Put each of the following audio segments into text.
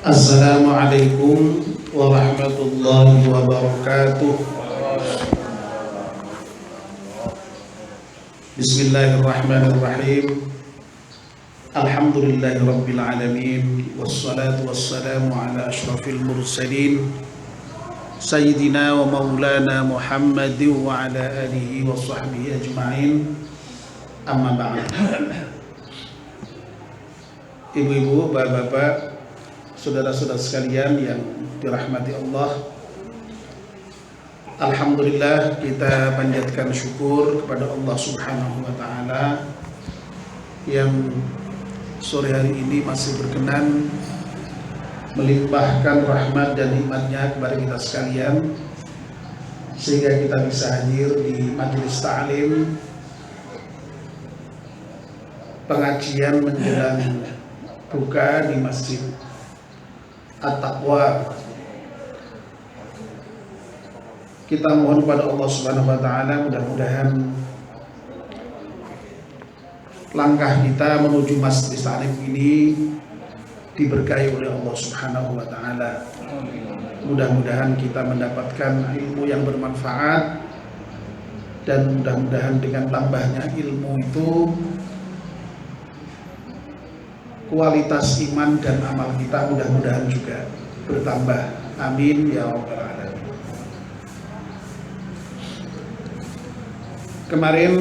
Assalamualaikum warahmatullahi wabarakatuh. Bismillahirrahmanirrahim. Alhamdulillahirabbil alamin wassalatu wassalamu ala asyrafil mursalin sayyidina wa maulana Muhammadin wa ala alihi wa sahbihi ajma'in. Amma ba'd. Ibu-ibu, bapak-bapak, saudara-saudara sekalian yang dirahmati Allah, alhamdulillah kita panjatkan syukur kepada Allah Subhanahu wa taala yang sore hari ini masih berkenan melimpahkan rahmat dan nikmatnya kepada kita sekalian sehingga kita bisa hadir di majelis ta'lim pengajian menjelang buka di Masjid At-Taqwa. Kita mohon kepada Allah Subhanahu wa taala mudah-mudahan langkah kita menuju Masjid Ta'lim ini diberkahi oleh Allah Subhanahu wa taala. Mudah-mudahan kita mendapatkan ilmu yang bermanfaat dan mudah-mudahan dengan tambahnya ilmu itu kualitas iman dan amal kita mudah-mudahan juga bertambah. Amin ya rabbal alamin. Kemarin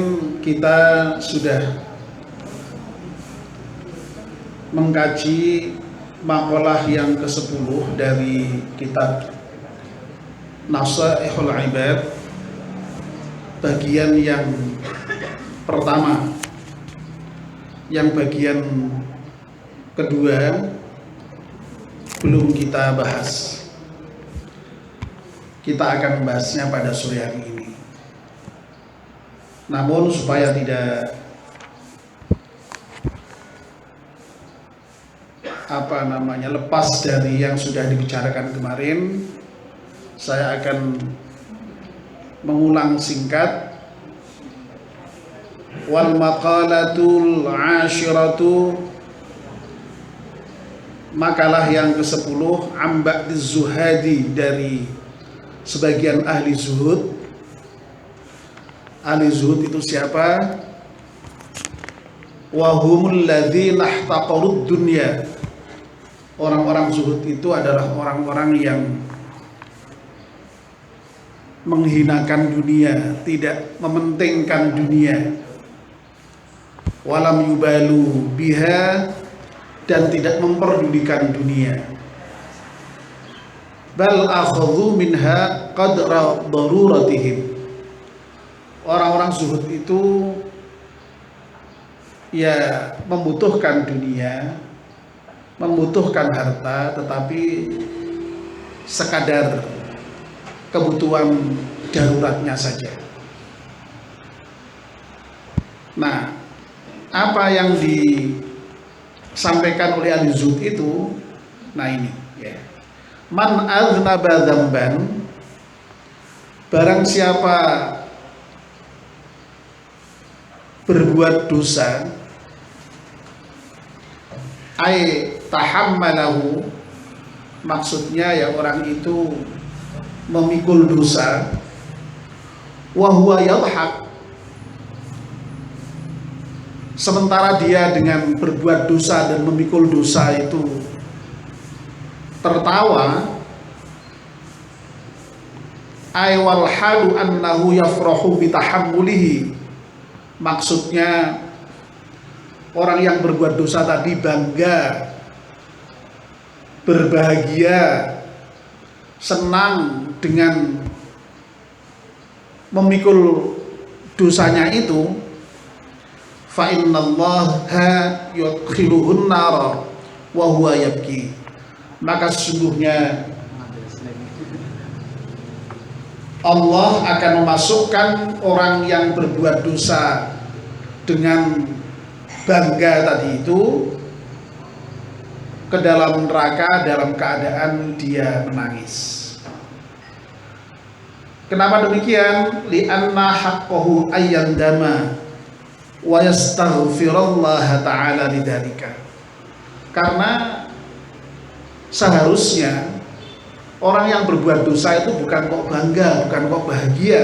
kita sudah mengkaji makalah yang ke-10 dari kitab Nasaihul Ibad, bagian yang pertama. Yang bagian kedua belum kita bahas. Kita akan membahasnya pada sore hari ini. Namun supaya tidak lepas dari yang sudah dibicarakan kemarin, saya akan mengulang singkat. Wal maqalatul 'ashiratu, makalah yang ke-10, amba'diz zuhadi, dari sebagian ahli zuhud. Ahli zuhud itu siapa? Wahumul ladzina ihtaqarud dunya. Orang-orang zuhud itu adalah orang-orang yang menghinakan dunia, tidak mementingkan dunia. Walam yubalu biha, dan tidak memperdulikan dunia. Bal akhadhu minha qadra daruratihim. Orang-orang zuhud itu ya membutuhkan dunia, membutuhkan harta, tetapi sekadar kebutuhan daruratnya saja. Nah, apa yang disampaikan oleh ahli zuhud itu, nah ini ya. Man aznaba dzamban, barang siapa berbuat dosa, ai tahammalahu, maksudnya ya orang itu memikul dosa, wa huwa yadhhak, sementara dia dengan berbuat dosa dan memikul dosa itu tertawa, ay wal halu annahu yafrahu bitahammulihi, maksudnya orang yang berbuat dosa tadi bangga, berbahagia, senang dengan memikul dosanya itu. Fa innallaha yudkhiluhun nar wa huwa yabki, maka sesungguhnya Allah akan memasukkan orang yang berbuat dosa dengan bangga tadi itu ke dalam neraka dalam keadaan dia menangis. Kenapa demikian? Li'anna haqqahu ayyandama wa yastaghfirullah ta'ala lidzalika. Karena seharusnya orang yang berbuat dosa itu bukan kok bangga, bukan kok bahagia,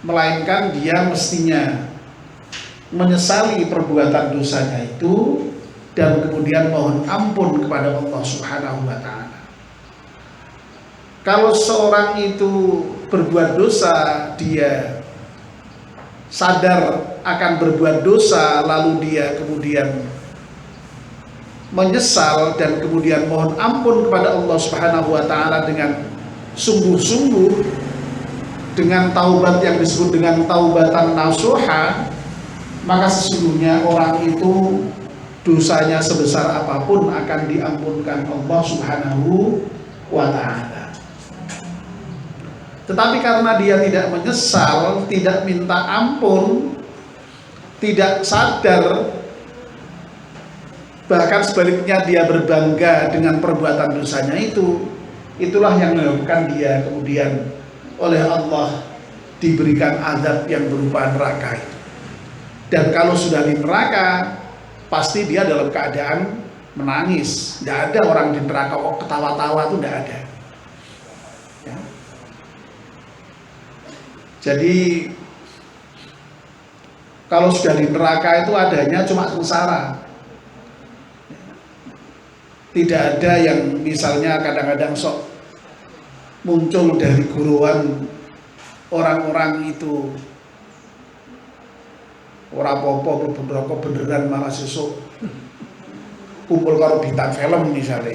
melainkan dia mestinya menyesali perbuatan dosanya itu dan kemudian mohon ampun kepada Allah Subhanahu wa ta'ala. Kalau seorang itu berbuat dosa, dia sadar akan berbuat dosa, lalu dia kemudian menyesal dan kemudian mohon ampun kepada Allah Subhanahu wa ta'ala dengan sungguh-sungguh, dengan taubat yang disebut dengan taubatan nasuha, maka sesungguhnya orang itu dosanya sebesar apapun akan diampunkan Allah Subhanahu wa ta'ala. Tetapi karena dia tidak menyesal, tidak minta ampun, tidak sadar, bahkan sebaliknya dia berbangga dengan perbuatan dosanya itu, itulah yang menyebabkan dia kemudian oleh Allah diberikan azab yang berupa neraka itu. Dan kalau sudah di neraka, pasti dia dalam keadaan menangis. Tidak ada orang di neraka kok ketawa-tawa, itu tidak ada. Ya. Jadi kalau sudah di neraka itu adanya cuma sengsara. Tidak ada yang misalnya kadang-kadang sok muncul dari guruan orang-orang itu ora apa-apa mlebu neraka beneran, malah sesuk kumpul karo bintang film misalnya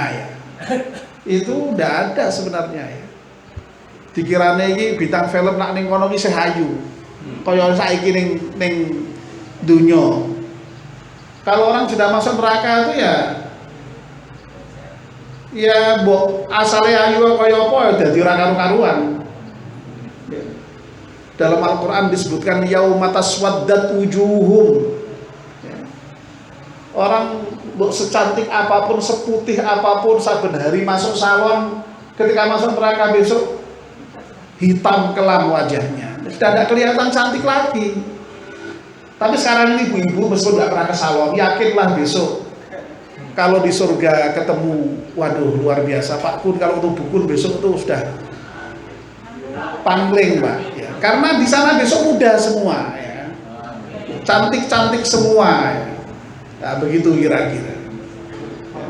ya. Itu ndak ada sebenarnya ya. Dikirane iki bintang film nak ning kono ki sih ayu. Kaya saiki ning dunya. Kalau orang sudah masuk neraka itu ya mbok asale ayu kaya apa ya dadi ora karu-karuan. Dalam Al-Quran disebutkan yauma taswaddat wujuhum. Orang secantik apapun, seputih apapun, saben hari masuk salon, ketika masuk neraka besok hitam kelam wajahnya, sudah tidak kelihatan cantik lagi. Tapi sekarang ini ibu-ibu meskipun tidak pernah ke salon, yakinlah besok kalau di surga ketemu, waduh luar biasa Pak Kun, kalau tubuh Kun besok tuh sudah pangling Pak ya. Karena di sana besok muda semua ya, cantik-cantik semua ya. Nah, begitu kira-kira.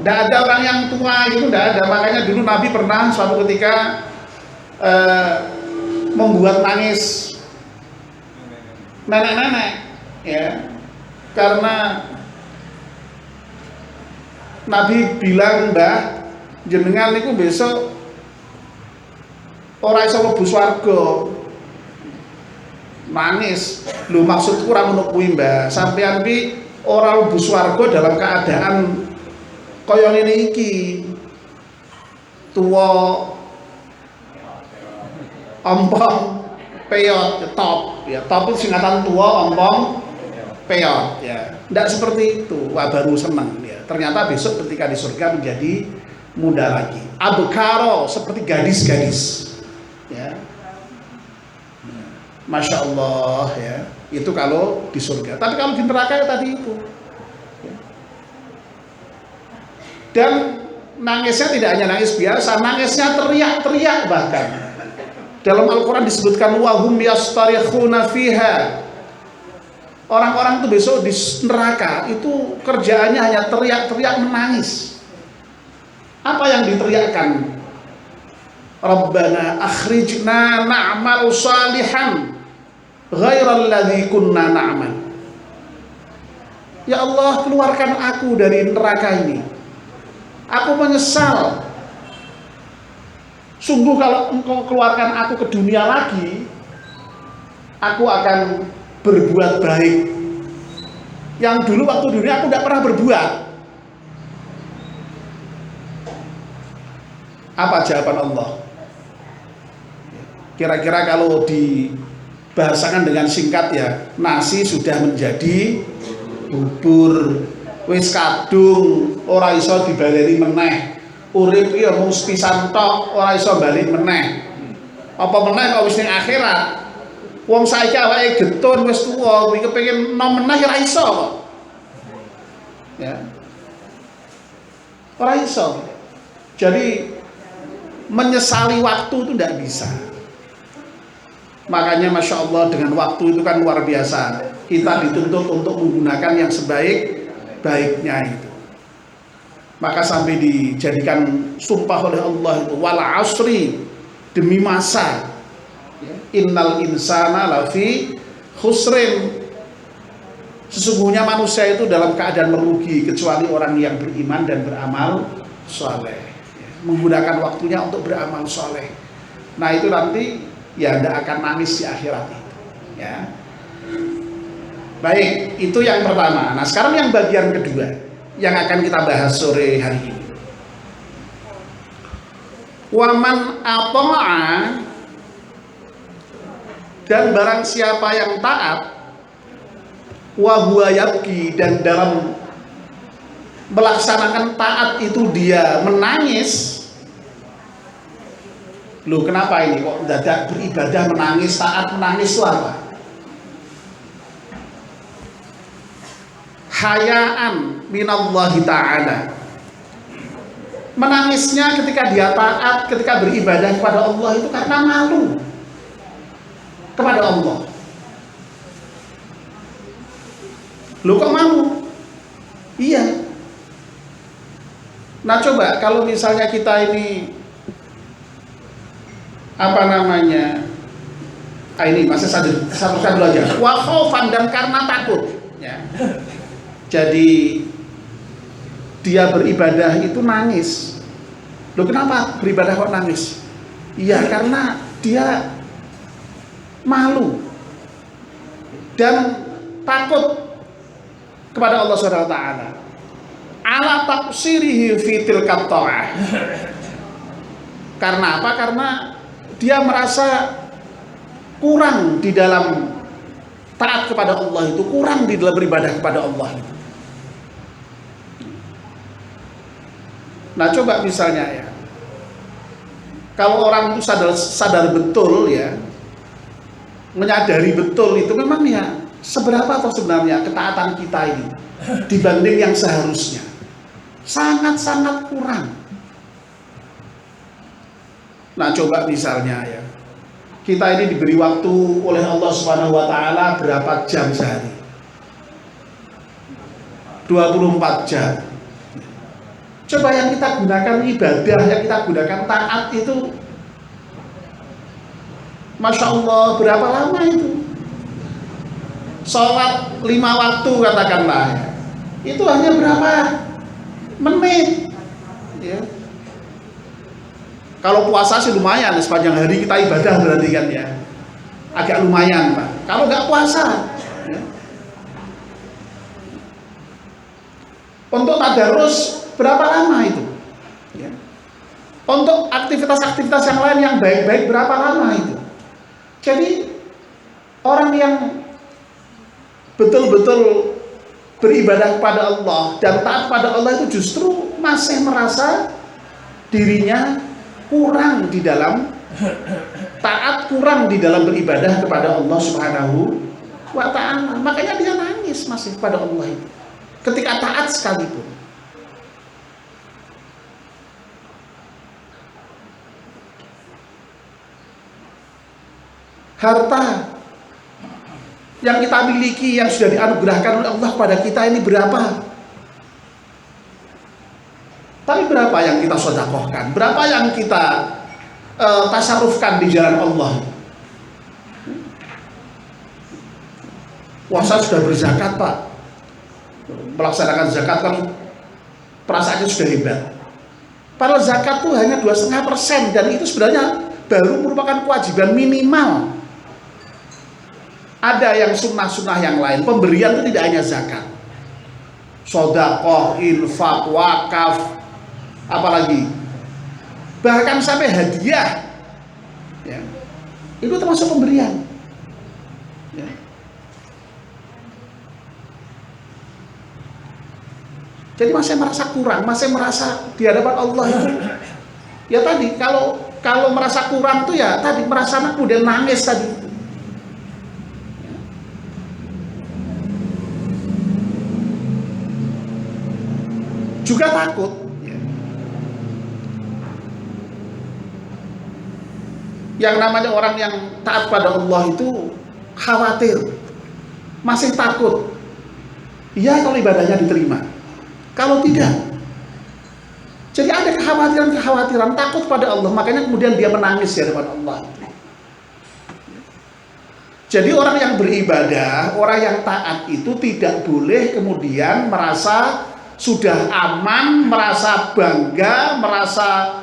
Tidak ada orang yang tua itu, tidak ada. Makanya dulu Nabi pernah suatu ketika membuat nangis nenek-nenek ya, karena Nabi bilang, Mbah jenengan niku besok ora iso mlebu swarga. Nangis, lho maksudku ora ngono kuwi Mbah, sampean ki ora mlebu swarga dalam keadaan kaya ngene iki, tuwa ompong peyot top ya, top itu singkatan tua ompong peyot ya, tidak seperti itu. Wah baru senang ya, ternyata besok ketika di surga menjadi muda lagi, abkaro seperti gadis-gadis ya. Masya Allah ya, itu kalau di surga. Tapi kalau di neraka ya tadi itu ya. Dan nangisnya tidak hanya nangis biasa, nangisnya teriak-teriak bahkan. Dalam Al-Quran disebutkan wahum yastarikhuna fiha. Orang-orang itu besok di neraka itu kerjaannya hanya teriak-teriak menangis. Apa yang diteriakkan? Rabbana akhrijna na'mal salihan ghairal ladzi kunna na'mal. Ya Allah, keluarkan aku dari neraka ini. Aku menyesal. Sungguh kalau engkau keluarkan aku ke dunia lagi, aku akan berbuat baik. Yang dulu waktu dunia aku tidak pernah berbuat. Apa jawaban Allah? Kira-kira kalau dibahasakan dengan singkat ya, nasi sudah menjadi bubur, wis kadung, ora iso dibaleni meneh. Urip iki ya mung sepisan tok, ora iso bali meneh. Apa meneh kok wis ning akhirat. Wong saiki awake getun wis tuwa, kuwi kepengin nom meneh ora iso kok. Ya. Ora iso. Jadi menyesali waktu itu tidak bisa. Makanya Masya Allah dengan waktu itu kan luar biasa. Kita dituntut untuk menggunakan yang sebaik-baiknya itu. Maka sampai dijadikan sumpah oleh Allah itu wal asri, demi masa. Innal insana lafi khusrin. Sesungguhnya manusia itu dalam keadaan merugi kecuali orang yang beriman dan beramal soleh. Menggunakan waktunya untuk beramal soleh. Nah itu nanti ya tidak akan nangis di akhirat itu. Ya. Baik, itu yang pertama. Nah sekarang yang bagian kedua yang akan kita bahas sore hari ini. Waman ata'a, dan barang siapa yang taat, wa huwa yabki, dan dalam melaksanakan taat itu dia menangis. Loh kenapa ini kok dadak beribadah menangis, taat menangis itu apa? Hayaan minallahi ta'ala. Menangisnya ketika dia taat, ketika beribadah kepada Allah itu karena malu kepada Allah. Loh kok malu? Iya. Nah coba kalau misalnya kita ini apa namanya? Ini masih satu dulu aja. Wa khaufan, dan karena takut. Ya. Jadi dia beribadah itu nangis. Loh kenapa beribadah kok nangis? Iya karena dia malu dan takut kepada Allah Subhanahu wa taala. Ala taqsirihi fi tilka ta'ah. Karena apa? Karena dia merasa kurang di dalam taat kepada Allah itu, kurang di dalam beribadah kepada Allah itu. Nah, coba misalnya ya. Kalau orang itu sadar betul ya, menyadari betul itu memang ya seberapa atau sebenarnya ketaatan kita ini dibanding yang seharusnya sangat-sangat kurang. Nah coba misalnya ya, kita ini diberi waktu oleh Allah Subhanahu wa taala berapa jam sehari? 24 jam. Coba yang kita gunakan ibadah, yang kita gunakan taat itu, Masya Allah berapa lama itu? Sholat 5 waktu katakanlah ya. Itu hanya berapa menit ya. Kalau puasa sih lumayan, sepanjang hari kita ibadah berarti kan ya, agak lumayan Pak. Kalau nggak puasa ya. Untuk tadarus berapa lama itu ya. Untuk aktivitas-aktivitas yang lain yang baik-baik berapa lama itu. Jadi orang yang betul-betul beribadah kepada Allah dan taat pada Allah itu justru masih merasa dirinya kurang di dalam taat, kurang di dalam beribadah kepada Allah Subhanahu wa ta'ala. Makanya dia nangis masih kepada Allah itu ketika taat sekalipun. Harta yang kita miliki, yang sudah dianugerahkan oleh Allah kepada kita ini berapa? Tapi berapa yang kita sedekahkan? Berapa yang kita tasarrufkan di jalan Allah? Wah, saya sudah berzakat Pak, melaksanakan zakat kan perasaannya sudah hebat. Padahal zakat itu hanya 2,5%, dan itu sebenarnya baru merupakan kewajiban minimal. Ada yang sunnah-sunnah yang lain. Pemberian itu tidak hanya zakat, sedekah, infak, wakaf, apalagi bahkan sampai hadiah ya, itu termasuk pemberian ya. Jadi masih merasa kurang, masih merasa di hadapan Allah itu ya tadi, kalau merasa kurang itu ya tadi, merasa kemudian nangis tadi. Juga takut ya. Yang namanya orang yang taat pada Allah itu khawatir, masih takut. Ya kalau ibadahnya diterima, kalau tidak. Jadi ada kekhawatiran, takut pada Allah, makanya kemudian dia menangis di hadapan Allah. Jadi orang yang beribadah, orang yang taat itu tidak boleh kemudian merasa sudah aman, merasa bangga, merasa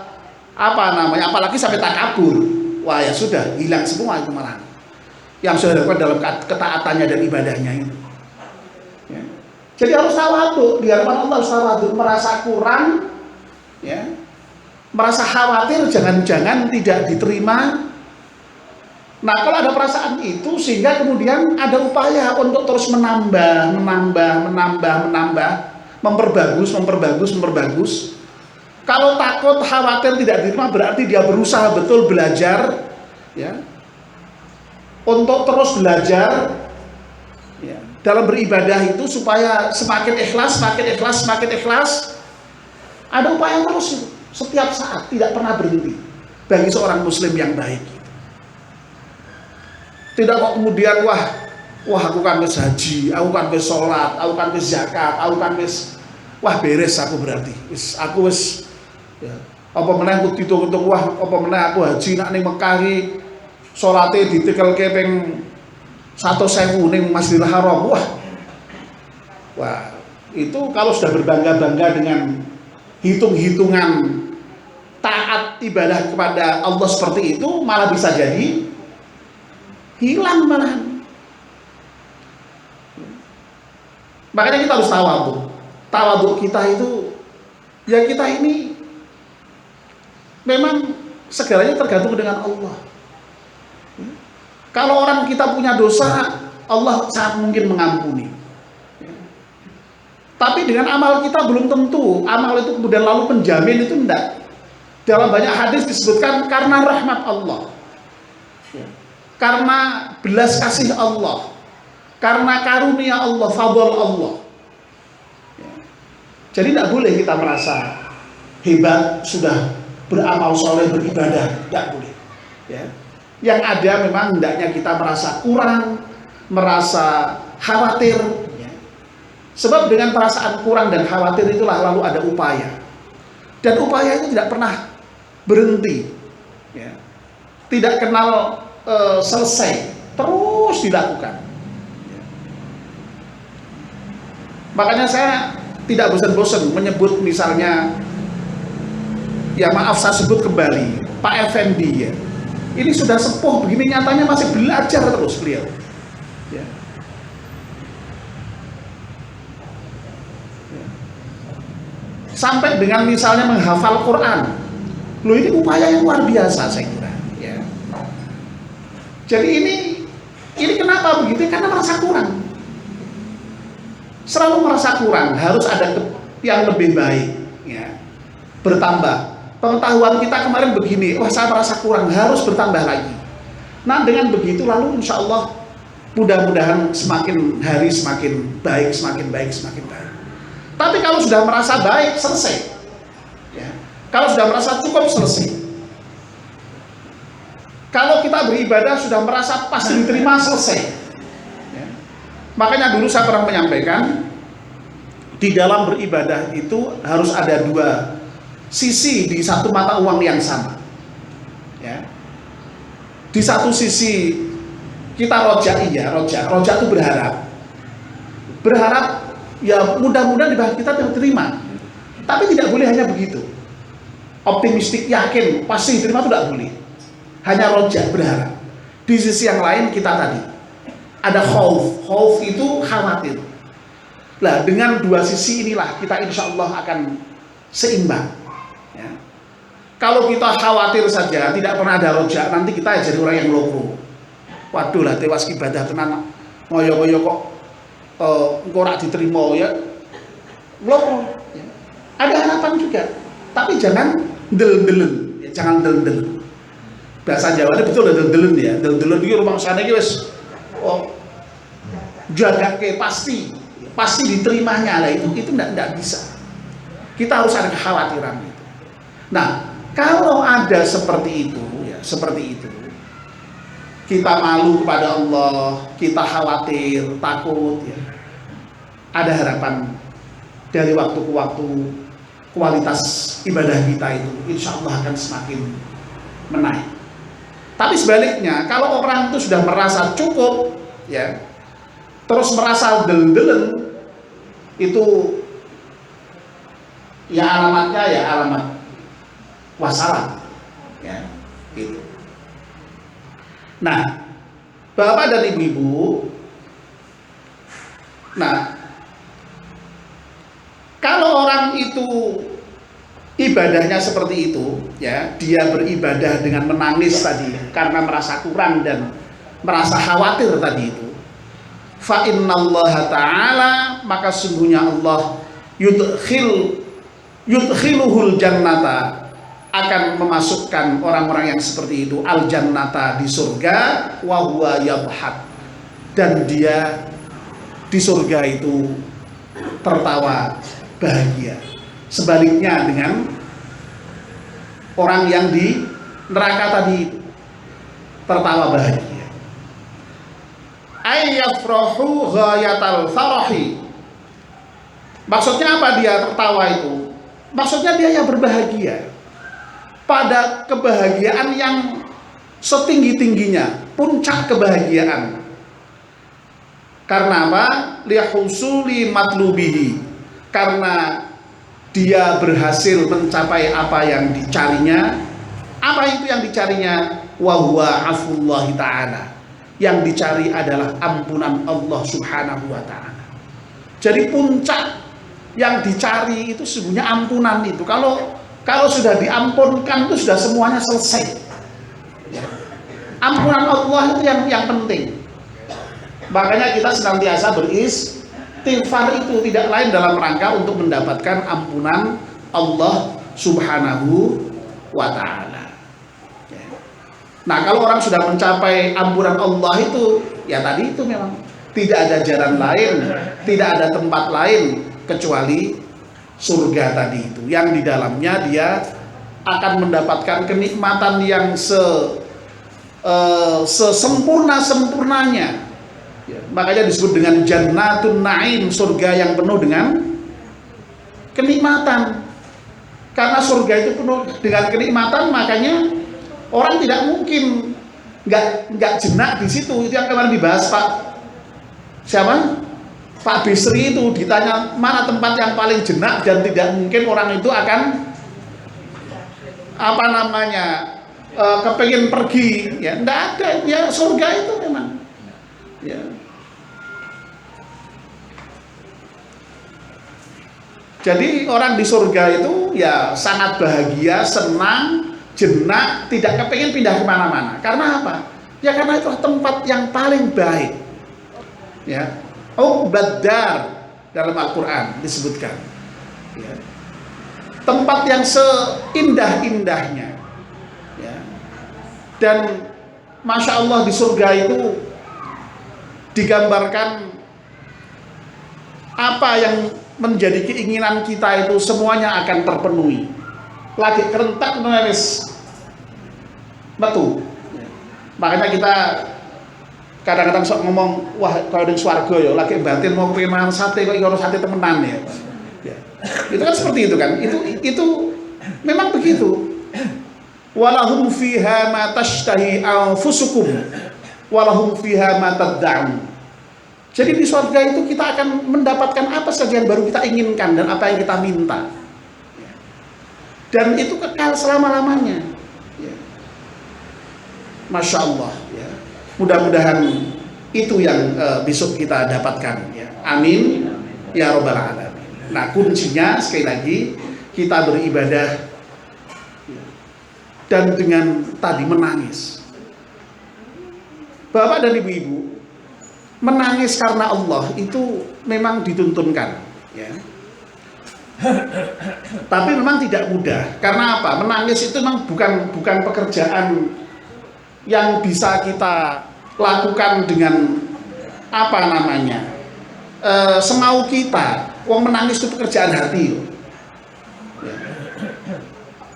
apalagi sampai takabur. Wah ya sudah, hilang semua itu malah yang sudah dilakukan dalam ketaatannya dan ibadahnya itu. Ya. Jadi harus tawadhu, di hadapan Allah harus tawadhu, merasa kurang, ya, merasa khawatir jangan-jangan tidak diterima. Nah kalau ada perasaan itu sehingga kemudian ada upaya untuk terus menambah, memperbagus. Kalau takut, khawatir tidak diterima berarti dia berusaha betul belajar, ya, untuk terus belajar, ya, dalam beribadah itu supaya semakin ikhlas. Ada upaya terus setiap saat, tidak pernah berhenti bagi seorang muslim yang baik. Tidak kok kemudian wah aku kan wis haji, aku kan wis sholat, aku kan wis zakat, aku kan wis beres aku berarti. Aku wis ya, apa meneh aku ditung-tung wah apa meneh aku haji nak ning Mekah iki salate ditekelke ping 100.000 ning Masjidil Haram. Wah, itu kalau sudah berbangga-bangga dengan hitung-hitungan taat ibadah kepada Allah seperti itu, malah bisa jadi hilang malahan. Makanya kita harus tawadhu kita itu, ya kita ini memang segalanya tergantung dengan Allah. Kalau orang kita punya dosa, Allah sangat mungkin mengampuni. Tapi dengan amal kita belum tentu amal itu kemudian lalu penjamin, itu enggak. Dalam banyak hadis disebutkan karena rahmat Allah, karena belas kasih Allah, karena karunia Allah, fadl Allah. Jadi tidak boleh kita merasa hebat sudah beramal soleh, beribadah, tidak boleh. Ya. Yang ada memang hendaknya kita merasa kurang, merasa khawatir. Ya. Sebab dengan perasaan kurang dan khawatir itulah lalu ada upaya. Dan upaya itu tidak pernah berhenti. Ya. Tidak kenal selesai, terus dilakukan. Ya. Makanya saya tidak bosan-bosan menyebut misalnya, ya maaf saya sebut kembali Pak Effendi, ya. Ini sudah sepuh begini, nyatanya masih belajar terus beliau. Ya. Ya. Sampai dengan misalnya menghafal Quran. Loh, ini upaya yang luar biasa saya kira. Ya. Jadi ini kenapa begitu? Karena merasa kurang. Selalu merasa kurang, harus ada yang lebih baik. Ya. Bertambah. Pengetahuan kita kemarin begini, wah saya merasa kurang, harus bertambah lagi. Nah dengan begitu lalu insya Allah mudah-mudahan semakin hari semakin baik. Tapi kalau sudah merasa baik, selesai. Ya. Kalau sudah merasa cukup, selesai. Kalau kita beribadah sudah merasa pasti diterima, selesai. Ya. Makanya dulu saya pernah menyampaikan, di dalam beribadah itu harus ada dua sisi di satu mata uang yang sama. Ya. Di satu sisi kita roja itu berharap ya mudah-mudahan kita diterima. Tapi tidak boleh hanya begitu. Optimistik yakin pasti diterima itu tidak boleh. Hanya roja berharap. Di sisi yang lain kita tadi ada khauf itu khawatir. Nah dengan dua sisi inilah kita insya Allah akan seimbang. Ya. Kalau kita khawatir saja, tidak pernah ada roja, nanti kita jadi orang yang loko. Waduh lah, tewas ibadah tenan, ngoyo-ngoyo kok engkau rak diterima ya, loko. Ya. Ada harapan juga, tapi jangan del-delen, ya, jangan del-delen. Bahasa Jawa betul del-delen ya, del-delen itu rumah sana guys, jaga ke pasti diterimanya lah itu tidak bisa. Kita harus ada kekhawatiran itu. Nah, kalau ada seperti itu, kita malu kepada Allah, kita khawatir, takut, ya, ada harapan dari waktu ke waktu kualitas ibadah kita itu insya Allah akan semakin menaik. Tapi sebaliknya, kalau orang itu sudah merasa cukup, ya, terus merasa del-delen, itu ya alamatnya ya alamat wassalam, ya, gitu. Nah, Bapak dan Ibu-ibu, nah, kalau orang itu ibadahnya seperti itu, ya, dia beribadah dengan menangis tadi karena merasa kurang dan merasa khawatir tadi itu. Fa innallaha ta'ala, maka sungguhnya Allah yudkhiluhul jannata, akan memasukkan orang-orang yang seperti itu al jannata, di surga, wa huwa yadhhak, dan dia di surga itu tertawa bahagia. Sebaliknya dengan orang yang di neraka tadi tertawa bahagia. Ayyafrahu ghayatal farahi. Maksudnya apa dia tertawa itu? Maksudnya dia yang berbahagia pada kebahagiaan yang setinggi-tingginya, puncak kebahagiaan. Karena apa? Lihusuli matlubihi, karena dia berhasil mencapai apa yang dicarinya. Apa itu yang dicarinya? Wa huwa afullahi ta'ala, yang dicari adalah ampunan Allah subhanahu wa ta'ala. Jadi puncak yang dicari itu sesungguhnya ampunan itu. Kalau sudah diampunkan itu sudah semuanya selesai. Ampunan Allah itu yang penting. Makanya kita senantiasa beristighfar itu tidak lain dalam rangka untuk mendapatkan ampunan Allah subhanahu wa ta'ala. Nah, kalau orang sudah mencapai ampunan Allah itu, ya tadi itu memang tidak ada jalan lain, tidak ada tempat lain kecuali surga tadi itu, yang di dalamnya dia akan mendapatkan kenikmatan yang sesempurna-sempurnanya. Ya, makanya disebut dengan jannatun na'im, surga yang penuh dengan kenikmatan. Karena surga itu penuh dengan kenikmatan, makanya orang tidak mungkin nggak jenak di situ. Itu yang kemarin dibahas Pak Bisri itu, ditanya mana tempat yang paling jenak dan tidak mungkin orang itu akan kepengen pergi, ya enggak ada, ya surga itu memang, ya. Jadi orang di surga itu ya sangat bahagia, senang, jenak, tidak kepengen pindah kemana-mana. Karena apa? Ya karena itu tempat yang paling baik, ya. Uqbaddar dalam Al-Quran disebutkan, ya, tempat yang seindah-indahnya, ya. Dan Masya Allah di surga itu digambarkan apa yang menjadi keinginan kita itu semuanya akan terpenuhi. Lagi kerentak nulis betul. Makanya kita kadang-kadang sok ngomong, wah kalau di swarga ya lagi batin mau kiriman sate kok iki sate temenan ya. Ya. Itu kan seperti itu kan. Itu memang begitu. Walahum fiha ma tashtahi anfusukum walahum fiha ma tad'un. Jadi di surga itu kita akan mendapatkan apa saja yang baru kita inginkan dan apa yang kita minta. Dan itu kekal selama-lamanya. Ya. Masya Allah. Ya. Mudah-mudahan itu yang besok kita dapatkan, ya. Amin ya robbal alamin. Nah, kuncinya sekali lagi kita beribadah, ya, dan dengan tadi menangis. Bapak dan ibu-ibu, menangis karena Allah itu memang dituntunkan, ya. Tapi memang tidak mudah. Karena apa? Menangis itu memang bukan pekerjaan yang bisa kita lakukan dengan semau kita. Wong menangis itu pekerjaan hati.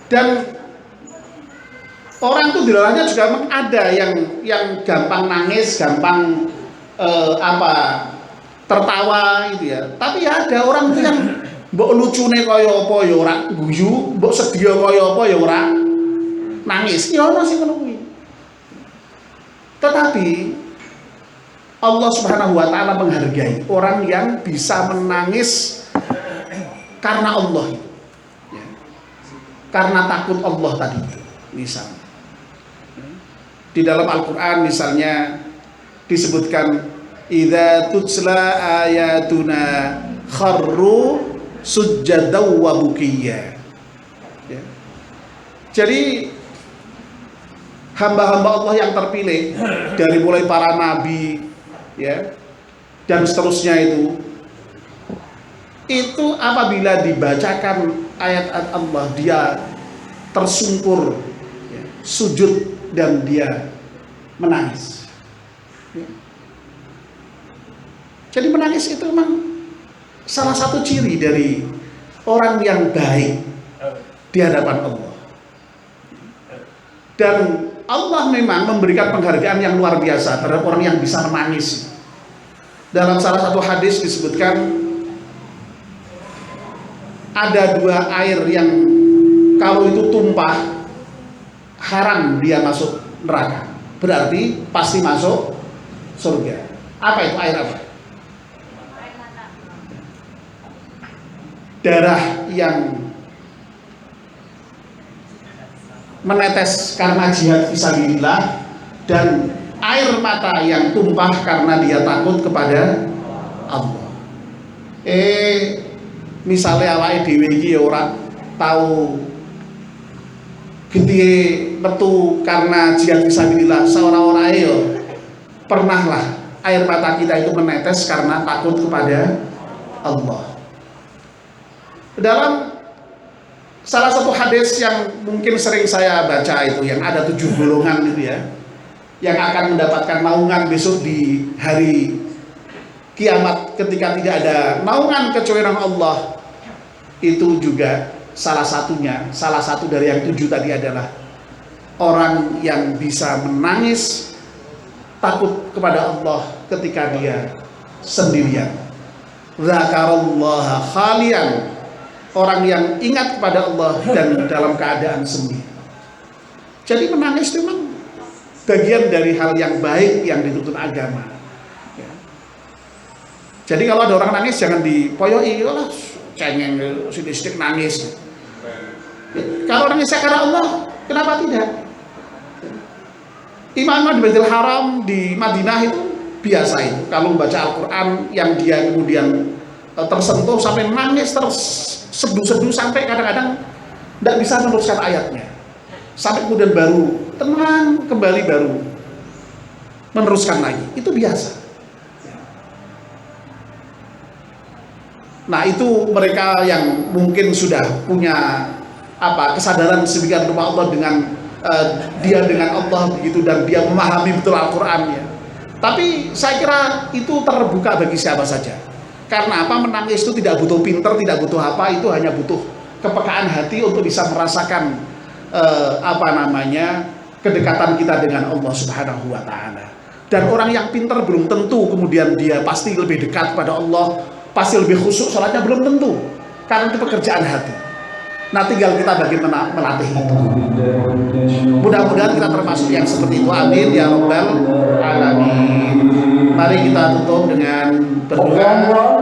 Dan Orang tuh di luarnya juga memang ada yang gampang nangis, gampang tertawa gitu ya. Tapi ya ada orang tuh yang mbok lucune kaya apa ya ora guyu, mbok sedya kaya apa ya ora nangis. Ya ono sing ngono kuwi. Tetapi Allah Subhanahu wa taala menghargai orang yang bisa menangis karena Allah itu. Ya. Karena takut Allah tadi itu, misalnya. Di dalam Al-Qur'an misalnya disebutkan idza tutsla ayatuna kharru sujjadaw wa bukiyya. Ya. Jadi hamba-hamba Allah yang terpilih dari mulai para nabi ya dan seterusnya itu apabila dibacakan ayat-ayat Allah dia tersungkur ya, sujud dan dia menangis ya. Jadi menangis itu memang salah satu ciri dari orang yang baik di hadapan Allah. Dan Allah memang memberikan penghargaan yang luar biasa terhadap orang yang bisa menangis. Dalam salah satu hadis disebutkan ada 2 air yang kalau itu tumpah haram dia masuk neraka. Berarti pasti masuk surga. Apa itu air apa? Darah yang menetes karena jihad fisabilillah dan air mata yang tumpah karena dia takut kepada Allah. Misalnya awake dhewe iki ya ora tahu gede metu karena jihad fisabilillah, seorang-orang ya pernahlah air mata kita itu menetes karena takut kepada Allah. Dalam salah satu hadis yang mungkin sering saya baca itu yang ada 7 golongan itu ya, yang akan mendapatkan naungan besok di hari kiamat ketika tidak ada naungan kecuali Allah. Itu juga salah satu dari yang 7 tadi adalah orang yang bisa menangis takut kepada Allah ketika dia sendirian. Dzakarallaha khalian, orang yang ingat kepada Allah dan dalam keadaan sendiri. Jadi menangis itu memang bagian dari hal yang baik yang dituntut agama. Ya. Jadi kalau ada orang nangis jangan dipoyoi, lah cengeng sidik-sidik nangis. Ya. Kalau nangis karena Allah, kenapa tidak? Imam di Baitul Haram di Madinah itu biasa itu. Kalau membaca Al-Quran yang dia kemudian tersentuh sampai nangis terseduh-seduh sampai kadang-kadang tidak bisa meneruskan ayatnya. Sampai kemudian baru tenang kembali baru meneruskan lagi. Itu biasa. Nah itu mereka yang mungkin sudah punya kesadaran sedemikian rupa Allah dengan dia dengan Allah begitu dan dia memahami betul Al-Qur'annya. Tapi saya kira itu terbuka bagi siapa saja. Karena menangis itu tidak butuh pinter, tidak butuh apa, itu hanya butuh kepekaan hati untuk bisa merasakan kedekatan kita dengan Allah Subhanahu wa taala. Dan orang yang pinter belum tentu kemudian dia pasti lebih dekat pada Allah, pasti lebih khusyuk salatnya, belum tentu. Karena itu pekerjaan hati. Nah tinggal kita bagaimana melatih itu. Mudah-mudahan kita termasuk yang seperti itu. Amin ya rabbal alamin. Mari kita tutup dengan berdoa.